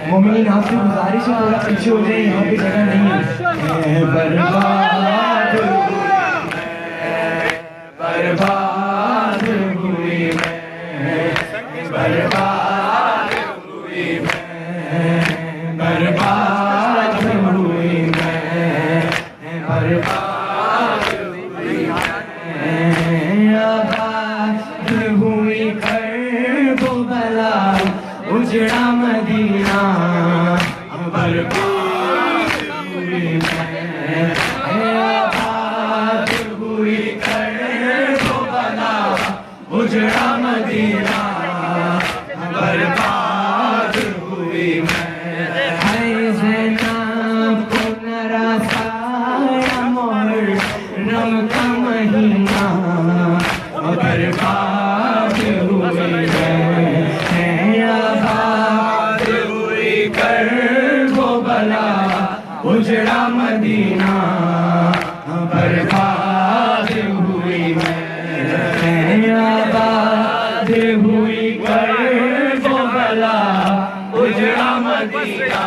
मोमिन आपसे गुजारिश है थोड़ा पीछे हो जाए, यहाँ पे जगह नहीं है। बर्बाद बर्बाद हुई मैं, बर्बाद हुई मैं, बर्बाद हुई मैं, बर्बाद हुई मैं, आबाद हुई कर्ब बला उजड़ा मदीना, बर्बाद हुई मैं, आबाद हुई कर्ब बला उजड़ा मदीना, बर्बाद हुई मैं। है ज़ैनब को नरासाया मुहर्रम का महीना, बर्बाद हुई मैं, आबाद हुई कर्ब बला उजड़ा मदीना, बर्बाद हुई मैं, आबाद हुई कर्ब बला उजड़ा मदीना,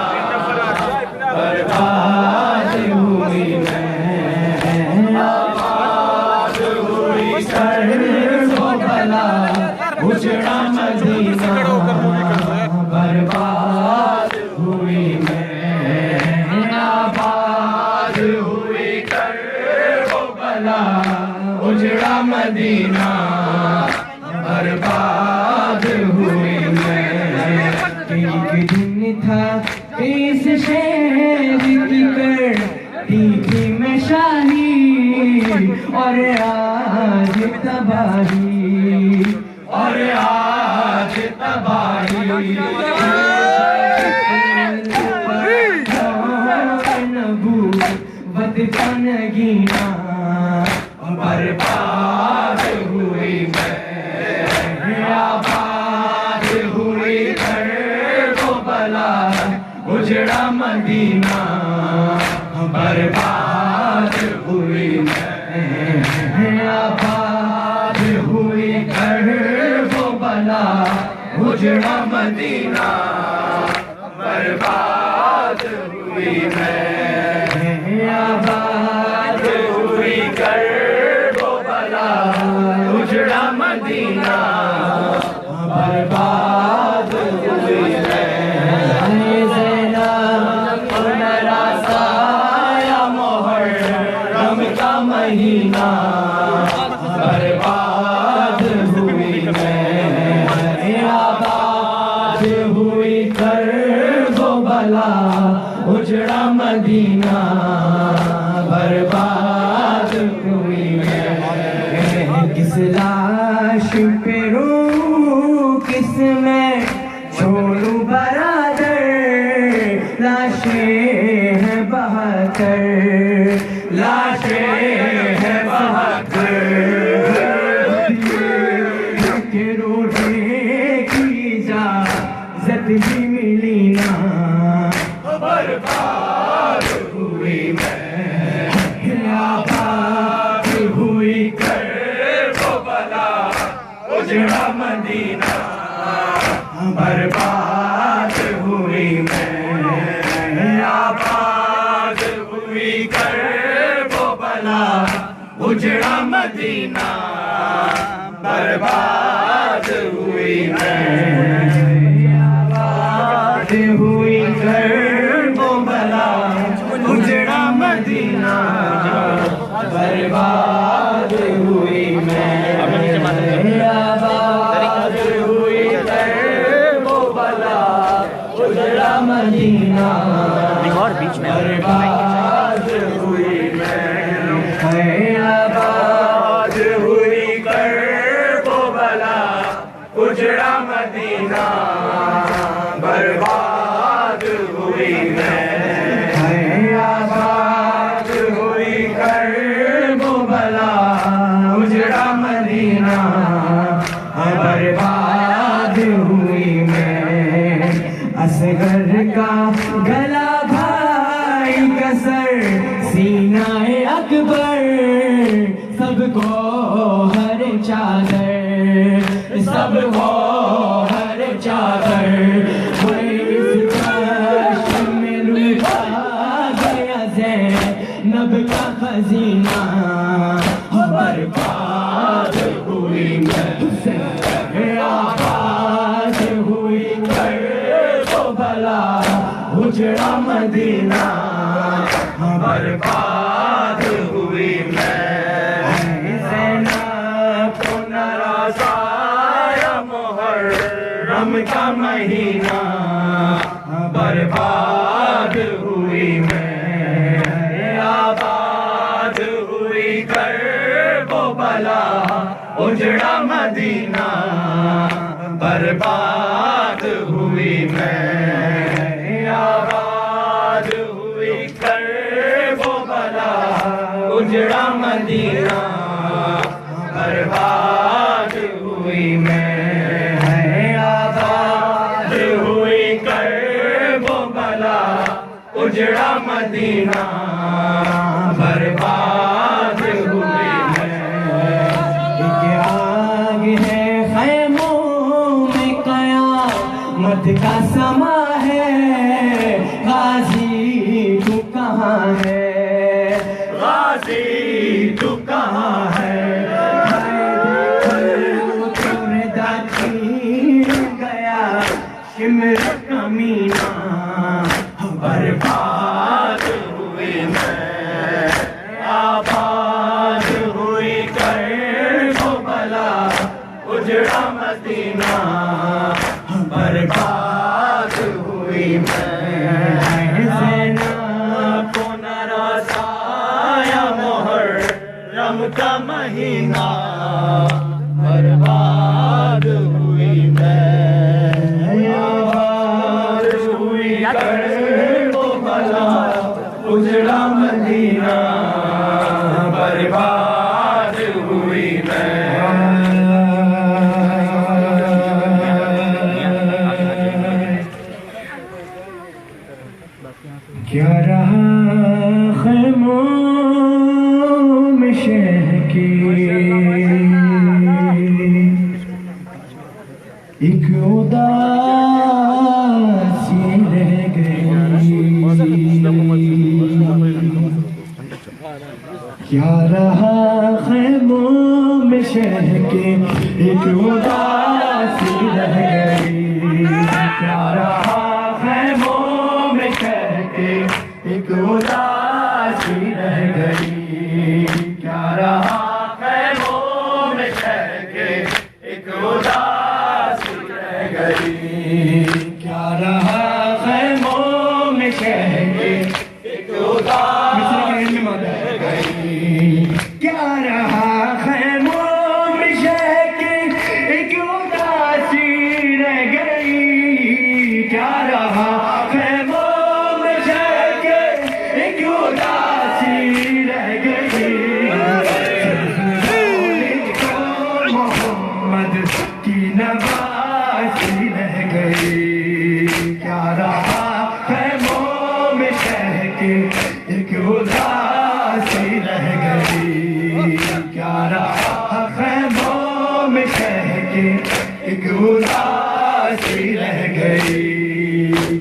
बर्बाद हुई मैं, आबाद हुई कर्ब बला उजड़ा मदीना, बर्बाद हुई मैं, आबाद हुई कर्ब बला उजड़ा मदीना, बर्बाद हुई मैं। एक दिन था इस शहर की करती थी मैं शाही, और आज तबाही, और आज तबाही, नबूवत का नगीना, बर्बाद हुई मैं, आबाद हुई कर्ब बला उजड़ा मदीना, बर्बाद हुई मैं, आबाद हुई कर्ब बला उजड़ा मदीना, बर्बाद हुई मैं, आबाद हुई कर्ब बला उजड़ा मदीना, बर्बाद हुई मैं। ज़ैनब को नरासाया मुहर्रम का महीना, बर्बाद हुई मैं, आबाद हुई कर्ब बला उजड़ा मदीना, बर्बाद हुई मैं। किस लाश पे रूं, किस में छोड़ूं बरादर, लाशें हैं बहकर, लाशें हैं बहकर, के रोने की इजाज़त ही मिली ना, बर्बाद हुई मैं, आबाद हुई कर्ब बला उजड़ा मदीना, बर्बाद हुई मैं, आबाद हुई कर्ब बला उजड़ा मदीना, बर्बाद हुई मैं, आबाद हुई कर्ब बला उजड़ा मदीना, बर्बाद हुई मैं, आबाद हुई कर्ब बला उजड़ा मदीना, बर्बाद हुई मैं, आबाद सबको हर चादर, सबको हर चादर, कोई इस कष्ट में लुटा गया ज़ैनब का खजीना, बर्बाद हुई मैं, आबाद हुई करबला उजड़ा मदीना, बर्बाद हुई मैं, ज़ैनब को नाराज़ आया मुहर्रम का महीना, बर्बाद हुई मैं, आबाद हुई करबला उजड़ा मदीना, बर्बाद हुई मैं, आबाद हुई करबला उजड़ा मदीना, बर्बाद हुई मैं, आबाद हुई करबला उजड़ा मदीना, बर्बाद हुई मैं। एक आग है खैमों में क़यामत का समा है, गाज़ी तू कहाँ है, गाज़ी तू कहाँ है, गया शिमर कमीना, बर्बाद हुई मैं, आबाद हुई करबला उजड़ा मदीना, बर्बाद हुई मैं, ज़ैनब को नाराज़ आया मुहर्रम का महीना, बर्बाद हुई मैं, आबाद हुई करबला उजड़ा मदीना, बर्बाद हुई मैं। क्या रहा ख़ैमों में शह की एक उदासी रह गई, क्या रहा ख़ैमों में शह के एक उदासी रह गई, क्या रहा ख़ैमों में शह के एक उदासी रह गई, क्या रहा ख़ैमों में शह के एक उदासी रह गई, क्या रहा ख़ैमों में शह के एक उदासी रह गई, क्या रहा ख़ैमों में शह के एक उदासी रह गई, क्या रहा ख़ैमों में शह के एक उदासी रह गई, मोहम्मद की नवासी रह गई, क्या रहा ख़ैमों में शह के एक उदासी रह गई, क्या रहा ख़ैमों में शह के एक उदासी रह गई,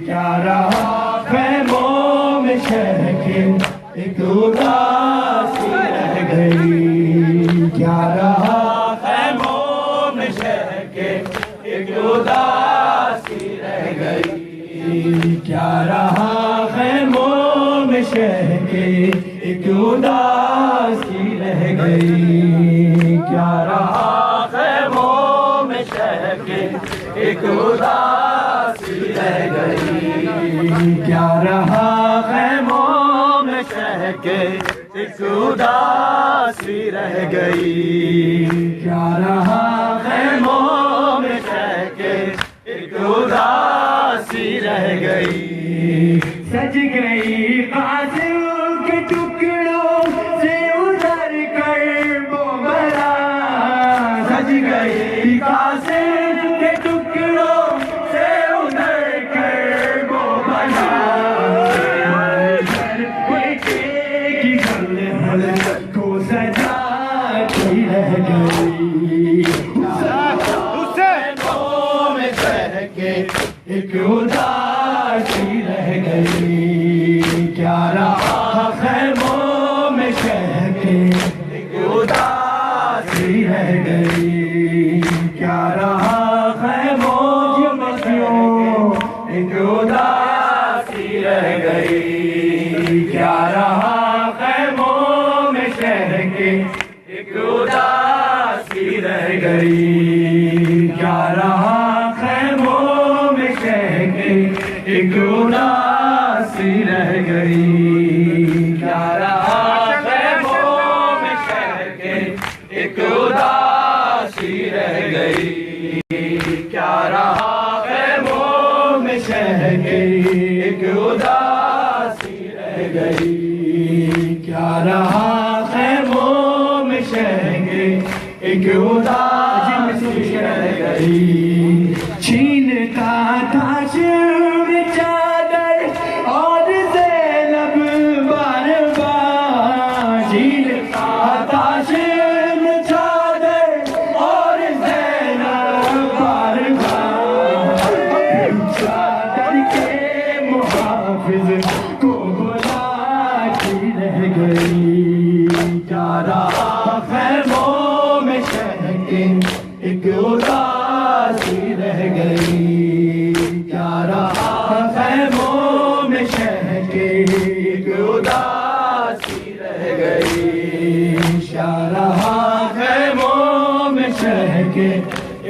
क्या रहा ख़ैमों में शह के एक उदासी रह गई, क्या रहा ख़ैमों में शह के एक उदासी रह गई, क्या रहा ख़ैमों में शह के एक उदासी रह गई, क्या रहा ख़ैमों में शह के एक उदासी रह गई, क्या रहा ख़ैमों में शह के एक उदासी रह गई, क्या रहा ख़ैमों में शह के एक उदासी रह गई, सज गई कासिम के टुकड़ों से उधर कर वो बला, सज गई कासिम के टुकड़ों से उधर कर वो बला, की हल को सजा के एक उदासी रह गई। क्या रहा खैमों में कह के एक उदासी रह गई। क्या रहा खैमों में कह के एक उदासी रह गई। क्या रहा खैमों में कह के एक उदासी रह गई। क्या रहा खैमों में कह के एक उदासी रह गई। छीनता था शिव चादर और ज़ैनब बार बार। छीनता था शिव चादर और ज़ैनब बार बार। चादर के मुहाफिज को बुलाती रह गई। क्या रहा खैमों में कह के एक उदासी रह गई। क्या रहा खैमों में कह के एक उदासी रह गई। क्या रहा खैमों में कह के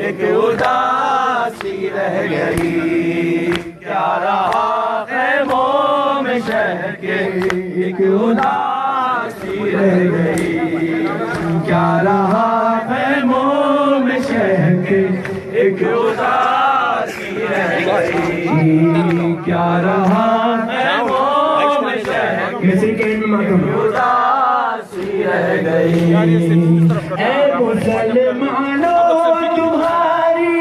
एक उदासी रह गई। क्या रहा खैमों में कह के एक उदासी रह गई। क्या रहा खैमों में कह के एक उदासी रह गई। क्या रहा खैमों में कह के एक उदासी रह गई। ऐ मुसलमानों तुम्हारी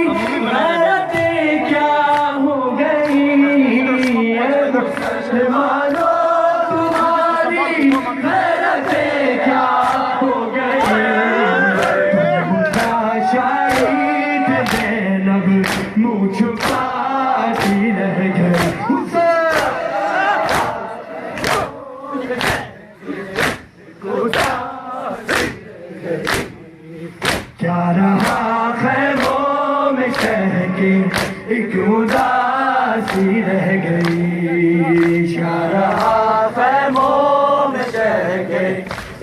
गैरतें क्या हो गई। ऐ मुसलमानों तुम्हारी गैरतें क्या हो गई। शाहिद ज़ैनब मुँह छुपाती रह गई। क्या रहा खैमों में कह के एक उदासी रह गई। क्या रहा खैमों में कह के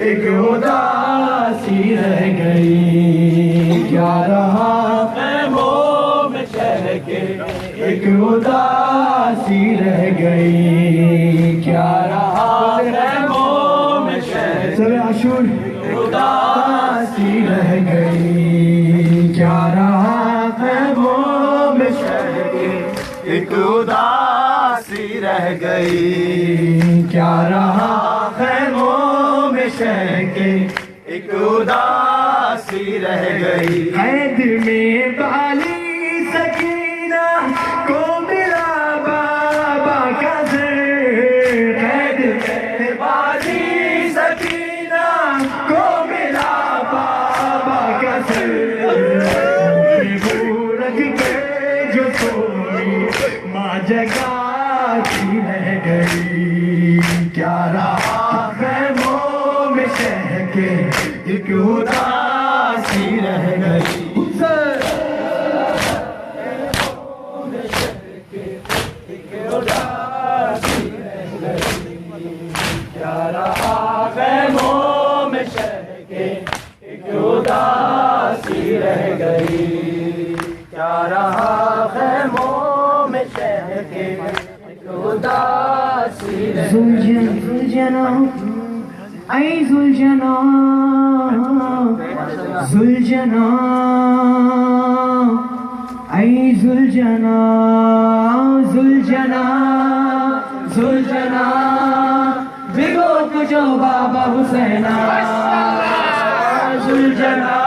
एक उदासी रह गई। क्या रहा खैमों में कह के एक उदासी रह गई। क्या रहा खैमों में कह के आशुर उदासी रह गई। क्या रहा खैमों में कह के एक उदासी रह गई। क्या रहा खैमों में कह के एक उदासी रह गई। कैद में बाली सकीना को मिला बाबा का सिर। कैद में बाली सकीना को मिला बाबा का सिर। रख के जो सोई माँ जगाती रह गई। क्या रहा खैमों में कह के एक उदासी रह गई। क्या रहा खैमों में कह के एक उदासी रह गई। क्या रहा खैमों में कह के एक उदासी रह गई। सुलझना ऐ सुलझना सुलझना ऐ सुलझना सुलझना सुलझना भिगो तुझो बाबा हुसैना। सुलझना